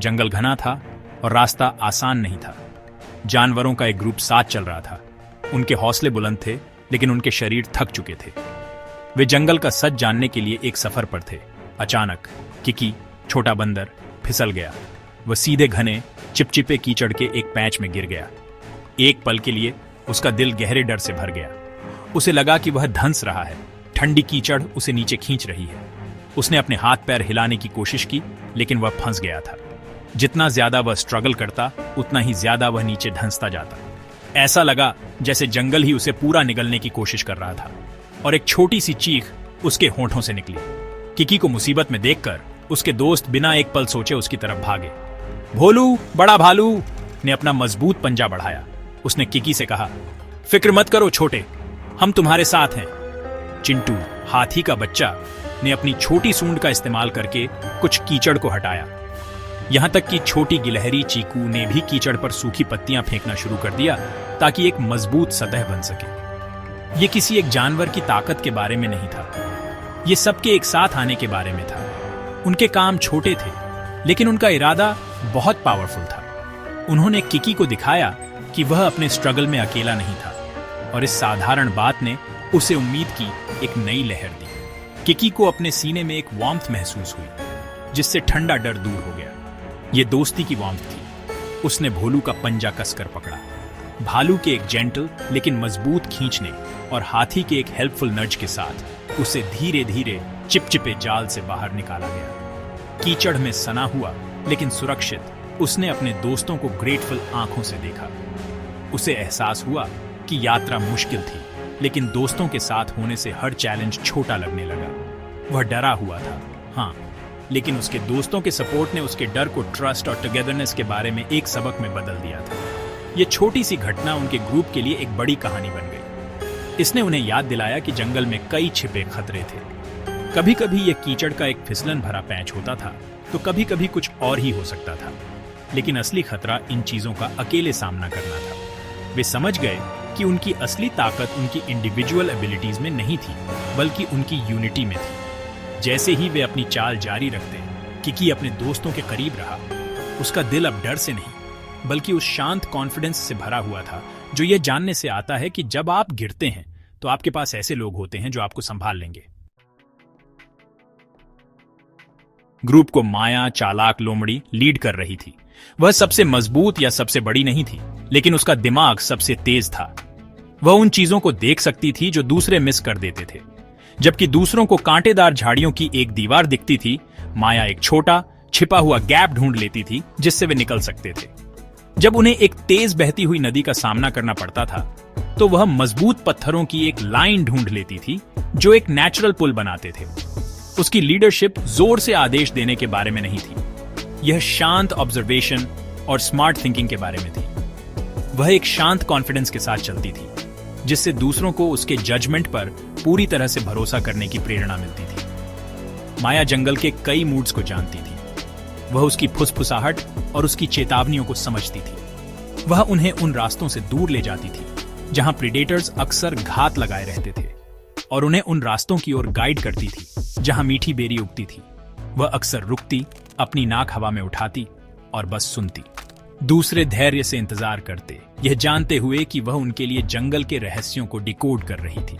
जंगल घना था और रास्ता आसान नहीं था। जानवरों का एक ग्रुप साथ चल रहा था। उनके हौसले बुलंद थे, लेकिन उनके शरीर थक चुके थे। वे जंगल का सच जानने के लिए एक सफर पर थे। अचानक किकी, छोटा बंदर, फिसल गया। वह सीधे घने चिपचिपे कीचड़ के एक पैच में गिर गया। एक पल के लिए उसका दिल गहरे डर से भर गया। उसे लगा कि वह धंस रहा है, ठंडी कीचड़ उसे नीचे खींच रही है। उसने अपने हाथ पैर हिलाने की कोशिश की, लेकिन वह फंस गया था। जितना ज्यादा वह स्ट्रगल करता, उतना ही ज्यादा वह नीचे धंसता जाता। ऐसा लगा जैसे जंगल ही उसे पूरा निगलने की कोशिश कर रहा था। और एक छोटी सी चीख उसके होंठों से निकली। किकी को मुसीबत में देखकर उसके दोस्त बिना एक पल सोचे उसकी तरफ भागे। भोलू, बड़ा भालू ने अपना मजबूत पंजा बढ़ाया। उसने किकी से कहा, फिक्र मत करो छोटे, हम तुम्हारे साथ हैं। चिंटू, हाथी का बच्चा, ने अपनी छोटी सूंड का इस्तेमाल करके कुछ कीचड़ को हटाया। यहां तक कि छोटी गिलहरी चीकू ने भी कीचड़ पर सूखी पत्तियां फेंकना शुरू कर दिया ताकि एक मजबूत सतह बन सके। यह किसी एक जानवर की ताकत के बारे में नहीं था, यह सबके एक साथ आने के बारे में था। उनके काम छोटे थे, लेकिन उनका इरादा बहुत पावरफुल था। उन्होंने किकी को दिखाया कि वह अपने स्ट्रगल में अकेला नहीं था, और इस साधारण बात ने उसे उम्मीद की एक नई लहर दी। किकी को अपने सीने में एक वार्मथ महसूस हुई, जिससे ठंडा डर दूर हो गया। यह दोस्ती की वार्मथ थी। उसने भोलू का पंजा कसकर पकड़ा। भालू के एक जेंटल लेकिन मजबूत खींचने और हाथी के एक हेल्पफुल नर्ज के साथ उसे धीरे धीरे चिपचिपे जाल से बाहर निकाला गया। कीचड़ में सना हुआ लेकिन सुरक्षित, उसने अपने दोस्तों को ग्रेटफुल आंखों से देखा। उसे एहसास हुआ कि यात्रा मुश्किल थी, लेकिन दोस्तों के साथ होने से हर चैलेंज छोटा लगने लगा। वह डरा हुआ था, हाँ, लेकिन उसके दोस्तों के सपोर्ट ने उसके डर को ट्रस्ट और टुगेदरनेस के बारे में एक सबक में बदल दिया था। यह छोटी सी घटना उनके ग्रुप के लिए एक बड़ी कहानी बन गई। इसने उन्हें याद दिलाया कि जंगल में कई छिपे खतरे थे। कभी कभी यह कीचड़ का एक फिसलन भरा पैच होता था, तो कभी कभी कुछ और ही हो सकता था। लेकिन असली खतरा इन चीजों का अकेले सामना करना था। वे समझ गए कि उनकी असली ताकत उनकी इंडिविजुअल एबिलिटीज में नहीं थी, बल्कि उनकी यूनिटी में थी। जैसे ही वे अपनी चाल जारी रखते, किकी अपने दोस्तों के करीब रहा। उसका दिल अब डर से नहीं, बल्कि उस शांत कॉन्फिडेंस से भरा हुआ था जो यह जानने से आता है कि जब आप गिरते हैं तो आपके पास ऐसे लोग होते हैं जो आपको संभाल लेंगे। ग्रुप को माया, चालाक लोमड़ी लीड कर रही थी। वह सबसे मजबूत या सबसे बड़ी नहीं थी, लेकिन उसका दिमाग सबसे तेज था। वह उन चीजों को देख सकती थी जो दूसरे मिस कर देते थे। जबकि दूसरों को कांटेदार झाड़ियों की एक दीवार दिखती थी, माया एक छोटा छिपा हुआ गैप ढूंढ लेती थी जिससे वे निकल सकते थे। जब उन्हें एक तेज बहती हुई नदी का सामना करना पड़ता था, तो वह मजबूत पत्थरों की एक लाइन ढूंढ लेती थी जो एक नेचुरल पुल बनाते थे। उसकी लीडरशिप जोर से आदेश देने के बारे में नहीं थी, यह शांत ऑब्जर्वेशन और स्मार्ट थिंकिंग के बारे में थी। वह एक शांत कॉन्फिडेंस के साथ चलती थी, जिससे दूसरों को उसके जजमेंट पर पूरी तरह से भरोसा करने की प्रेरणा मिलती थी। माया जंगल के कई मूड्स को जानती थी। वह उसकी फुसफुसाहट और उसकी चेतावनियों को समझती थी। वह उन्हें उन रास्तों से दूर ले जाती थी जहां प्रीडेटर्स अक्सर घात लगाए रहते थे, और उन्हें उन रास्तों की ओर गाइड करती थी जहां मीठी बेरी उगती थी। वह अक्सर रुकती, अपनी नाक हवा में उठाती और बस सुनती। दूसरे धैर्य से इंतजार करते, यह जानते हुए कि वह उनके लिए जंगल के रहस्यों को डिकोड कर रही थी।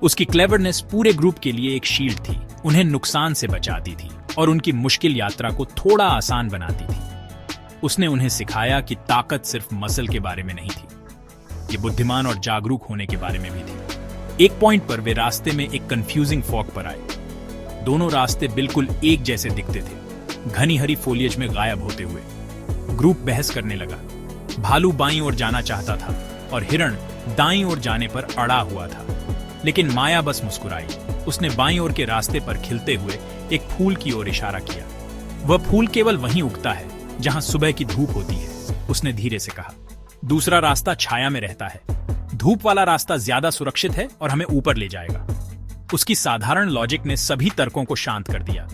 उसकी क्लेवरनेस पूरे ग्रुप के लिए एक शील्ड थी, उन्हें नुकसान से बचाती थी और उनकी मुश्किल यात्रा को थोड़ा आसान बनाती थी। उसने उन्हें सिखाया कि ताकत सिर्फ मसल के बारे में नहीं थी, ये बुद्धिमान और जागरूक होने के बारे में भी थी। एक पॉइंट पर वे रास्ते में एक कंफ्यूजिंग फॉग पर आए। दोनों रास्ते बिल्कुल एक जैसे दिखते थे, घनी हरी फोलियज में गायब होते हुए। ग्रुप बहस करने लगा। भालू बाईं ओर जाना चाहता था और हिरण दाईं ओर जाने पर अड़ा हुआ था, लेकिन माया बस मुस्कुराई। उसने बाईं ओर के रास्ते पर खिलते हुए एक फूल की ओर इशारा किया। वह फूल केवल वहीं उगता है जहां सुबह की धूप होती है, उसने धीरे से कहा। दूसरा रास्ता छाया में रहता है, धूप वाला रास्ता ज्यादा सुरक्षित है और हमें ऊपर ले जाएगा। उसकी साधारण लॉजिक ने सभी तर्कों को शांत कर दिया।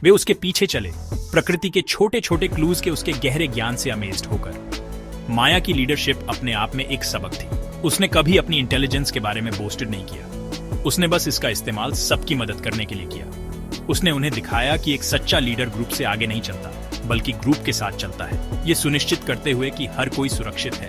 वे उसके पीछे चले, प्रकृति के छोटे छोटे क्लूज के उसके गहरे ज्ञान से अमेज्ड होकर। माया की लीडरशिप अपने आप में एक सबक थी। उसने कभी अपनी इंटेलिजेंस के बारे में बोस्टेड नहीं किया, उसने बस इसका इस्तेमाल सबकी मदद करने के लिए किया। उसने उन्हें दिखाया कि एक सच्चा लीडर ग्रुप से आगे नहीं चलता, बल्कि ग्रुप के साथ चलता है, ये सुनिश्चित करते हुए कि हर कोई सुरक्षित है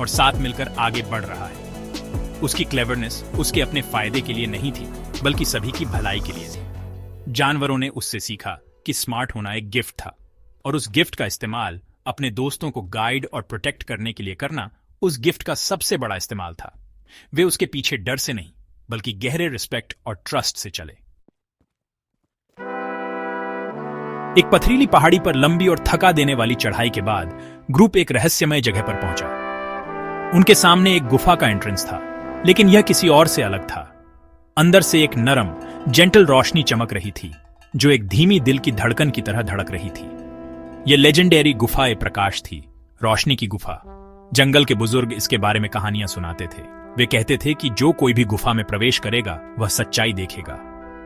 और साथ मिलकर आगे बढ़ रहा है। उसकी क्लेवरनेस उसके अपने फायदे के लिए नहीं थी, बल्कि सभी की भलाई के लिए थी। जानवरों ने उससे सीखा कि स्मार्ट होना एक गिफ्ट था, और उस गिफ्ट का इस्तेमाल अपने दोस्तों को गाइड और प्रोटेक्ट करने के लिए करना उस गिफ्ट का सबसे बड़ा इस्तेमाल था। वे उसके पीछे डर से नहीं, बल्कि गहरे रिस्पेक्ट और ट्रस्ट से चले। एक पथरीली पहाड़ी पर लंबी और थका देने वाली चढ़ाई के बाद ग्रुप एक रहस्यमय जगह पर पहुंचा। उनके सामने एक गुफा का एंट्रेंस था, लेकिन यह किसी और से अलग था। अंदर से एक नरम, जेंटल रोशनी चमक रही थी, जो एक धीमी दिल की धड़कन की तरह धड़क रही थी। यह लेजेंडरी गुफा ए प्रकाश थी, रोशनी की गुफा। जंगल के बुजुर्ग इसके बारे में कहानियां सुनाते थे। वे कहते थे कि जो कोई भी गुफा में प्रवेश करेगा वह सच्चाई देखेगा,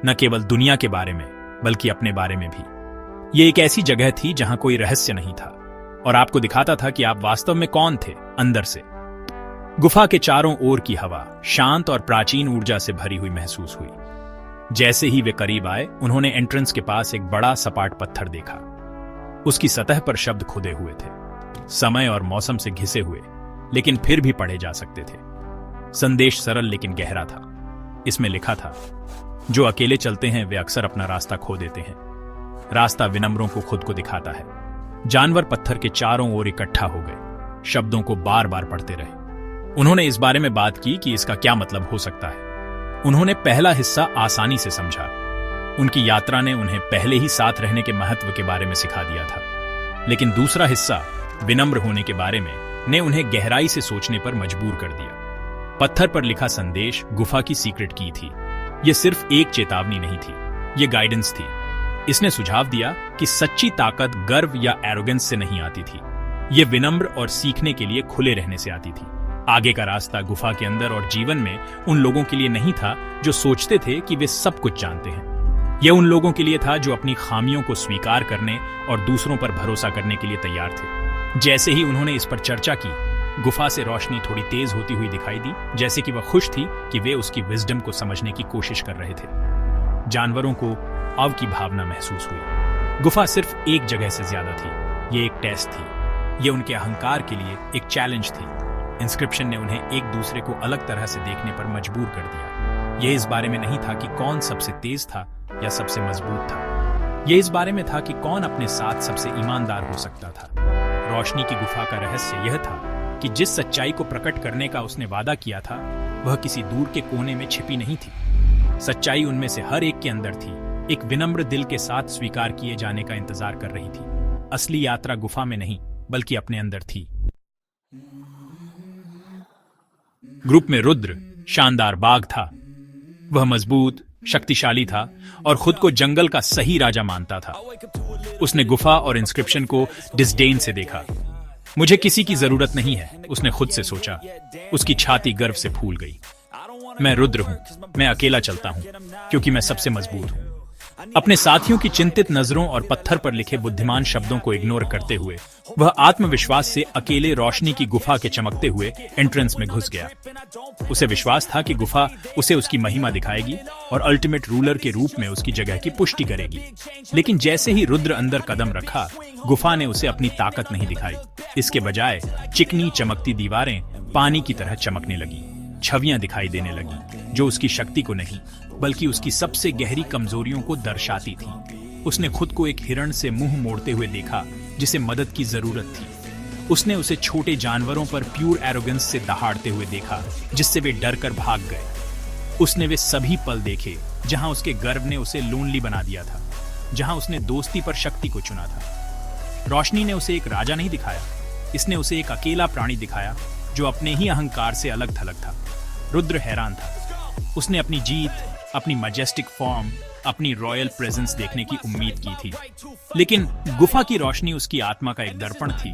न केवल दुनिया के बारे में बल्कि अपने बारे में भी। यह एक ऐसी जगह थी जहां कोई रहस्य नहीं था और आपको दिखाता था कि आप वास्तव में कौन थे अंदर से। गुफा के चारों ओर की हवा शांत और प्राचीन ऊर्जा से भरी हुई महसूस हुई। जैसे ही वे करीब आए, उन्होंने एंट्रेंस के पास एक बड़ा सपाट पत्थर देखा। उसकी सतह पर शब्द खुदे हुए थे, समय और मौसम से घिसे हुए, लेकिन फिर भी पढ़े जा सकते थे। संदेश सरल लेकिन गहरा था। इसमें लिखा था, जो अकेले चलते हैं वे अक्सर अपना रास्ता खो देते हैं। रास्ता विनम्रों को खुद को दिखाता है। जानवर पत्थर के चारों ओर इकट्ठा हो गए, शब्दों को बार बार पढ़ते रहे। उन्होंने इस बारे में बात की कि इसका क्या मतलब हो सकता है। उन्होंने पहला हिस्सा आसानी से समझा। उनकी यात्रा ने उन्हें पहले ही साथ रहने के महत्व के बारे में सिखा दिया था, लेकिन दूसरा हिस्सा विनम्र होने के बारे में ने उन्हें गहराई से सोचने पर मजबूर कर दिया। पत्थर पर लिखा संदेश गुफा की सीक्रेट की थी। यह सिर्फ एक चेतावनी नहीं थी, यह गाइडेंस थी। इसने सुझाव दिया कि सच्ची ताकत गर्व या एरोगेंस से नहीं आती थी, यह विनम्र और सीखने के लिए खुले रहने से आती थी। आगे का रास्ता गुफा के अंदर और जीवन में उन लोगों के लिए नहीं था जो सोचते थे कि वे सब कुछ जानते हैं। यह उन लोगों के लिए था जो अपनी खामियों को स्वीकार करने और दूसरों पर भरोसा करने के लिए तैयार थे। जैसे ही उन्होंने इस पर चर्चा की, गुफा से रोशनी थोड़ी तेज होती हुई दिखाई दी, जैसे कि वह खुश थी कि वे उसकी विजडम को समझने की कोशिश कर रहे थे। जानवरों को अव की भावना महसूस हुई। गुफा सिर्फ एक जगह से ज्यादा थी। ये एक टेस्ट थी। ये उनके अहंकार के लिए एक चैलेंज थी। इंस्क्रिप्शन ने उन्हें एक दूसरे को अलग तरह से देखने पर मजबूर कर दिया। यह इस बारे में नहीं था कि कौन सबसे तेज था या सबसे मजबूत था। यह इस बारे में था कि कौन अपने साथ सबसे ईमानदार हो सकता था। रोशनी की गुफा का रहस्य यह था कि जिस सच्चाई को प्रकट करने का उसने वादा किया था, वह किसी दूर के कोने में छिपी नहीं थी। सच्चाई उनमें से हर एक के अंदर थी, एक विनम्र दिल के साथ स्वीकार किए जाने का इंतजार कर रही थी। असली यात्रा गुफा में नहीं, बल्कि अपने अंदर थी। ग्रुप में रुद्र शानदार बाघ था। वह मजबूत, शक्तिशाली था और खुद को जंगल का सही राजा मानता था। उसने गुफा और इंस्क्रिप्शन को डिस्डेन से देखा। मुझे किसी की जरूरत नहीं है, उसने खुद से सोचा। उसकी छाती गर्व से फूल गई। मैं रुद्र हूं, मैं अकेला चलता हूं, क्योंकि मैं सबसे मजबूत हूं। अपने साथियों की चिंतित नजरों और पत्थर पर लिखे बुद्धिमान शब्दों को इग्नोर करते हुए वह आत्मविश्वास से अकेले रोशनी की गुफा के चमकते हुए एंट्रेंस में घुस गया। उसे विश्वास था कि गुफा उसे उसकी महिमा दिखाएगी और अल्टीमेट रूलर के रूप में उसकी जगह की पुष्टि करेगी। लेकिन जैसे ही रुद्र अंदर कदम रखा, गुफा ने उसे अपनी ताकत नहीं दिखाई। इसके बजाय चिकनी चमकती दीवारें पानी की तरह चमकने लगी। छवियां दिखाई देने लगी जो उसकी शक्ति को नहीं, बल्कि उसकी सबसे गहरी कमजोरियों को दर्शाती थी। उसने खुद को एक हिरण से मुंह मोड़ते हुए देखा जिसे मदद की जरूरत थी। उसने उसे छोटे जानवरों पर प्यूर एरोगेंस से दहाड़ते हुए देखा, जिससे वे डर कर भाग गए। उसने वे सभी पल देखे जहां उसके गर्व ने उसे लोनली बना दिया था, जहां उसने दोस्ती पर शक्ति को चुना था। रोशनी ने उसे एक राजा नहीं दिखाया, इसने उसे एक अकेला प्राणी दिखाया जो अपने ही अहंकार से अलग थलग था। रुद्र हैरान था। उसने अपनी जीत, अपनी मैजेस्टिक फॉर्म, अपनी रॉयल प्रेजेंस देखने की उम्मीद की थी, लेकिन गुफा की रोशनी उसकी आत्मा का एक दर्पण थी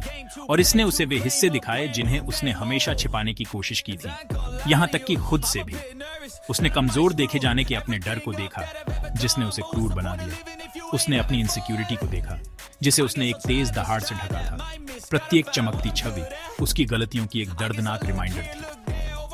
और इसने उसे वे हिस्से दिखाए जिन्हें उसने हमेशा छिपाने की कोशिश की थी, यहां तक कि खुद से भी। उसने कमजोर देखे जाने के अपने डर को देखा, जिसने उसे क्रूर बना दिया। उसने अपनी इनसिक्योरिटी को देखा, जिसे उसने एक तेज दहाड़ से ढका था। प्रत्येक चमकती छवि उसकी गलतियों की एक दर्दनाक रिमाइंडर थी।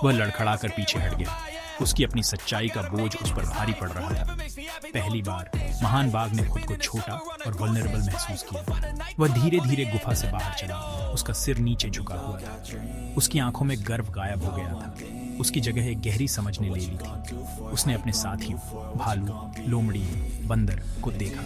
वह लड़खड़ाकर पीछे हट गया। उसकी अपनी सच्चाई का बोझ उस पर भारी पड़ रहा था। पहली बार महान बाघ ने खुद को छोटा और वल्नरेबल महसूस किया। वह धीरे धीरे गुफा से बाहर चला। उसका सिर नीचे झुका हुआ था। उसकी आंखों में गर्व गायब हो गया था। उसकी जगह एक गहरी समझ ने ले ली थी। उसने अपने साथियों भालू, लोमड़ी, बंदर को देखा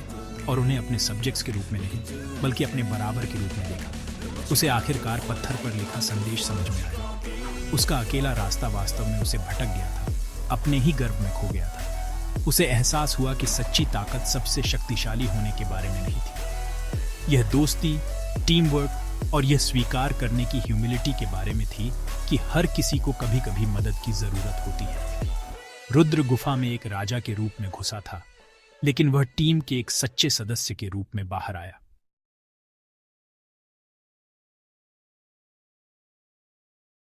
और उन्हें अपने सब्जेक्ट्स के रूप में नहीं बल्कि अपने बराबर के रूप में देखा। उसे आखिरकार पत्थर पर लिखा संदेश समझ में आया। उसका अकेला रास्ता वास्तव में उसे भटक गया था, अपने ही गर्व में खो गया था। उसे एहसास हुआ कि सच्ची ताकत सबसे शक्तिशाली होने के बारे में नहीं थी। यह दोस्ती, टीम वर्क और यह स्वीकार करने की ह्यूमिलिटी के बारे में थी कि हर किसी को कभी कभी मदद की जरूरत होती है। रुद्र गुफा में एक राजा के रूप में घुसा था, लेकिन वह टीम के एक सच्चे सदस्य के रूप में बाहर आया।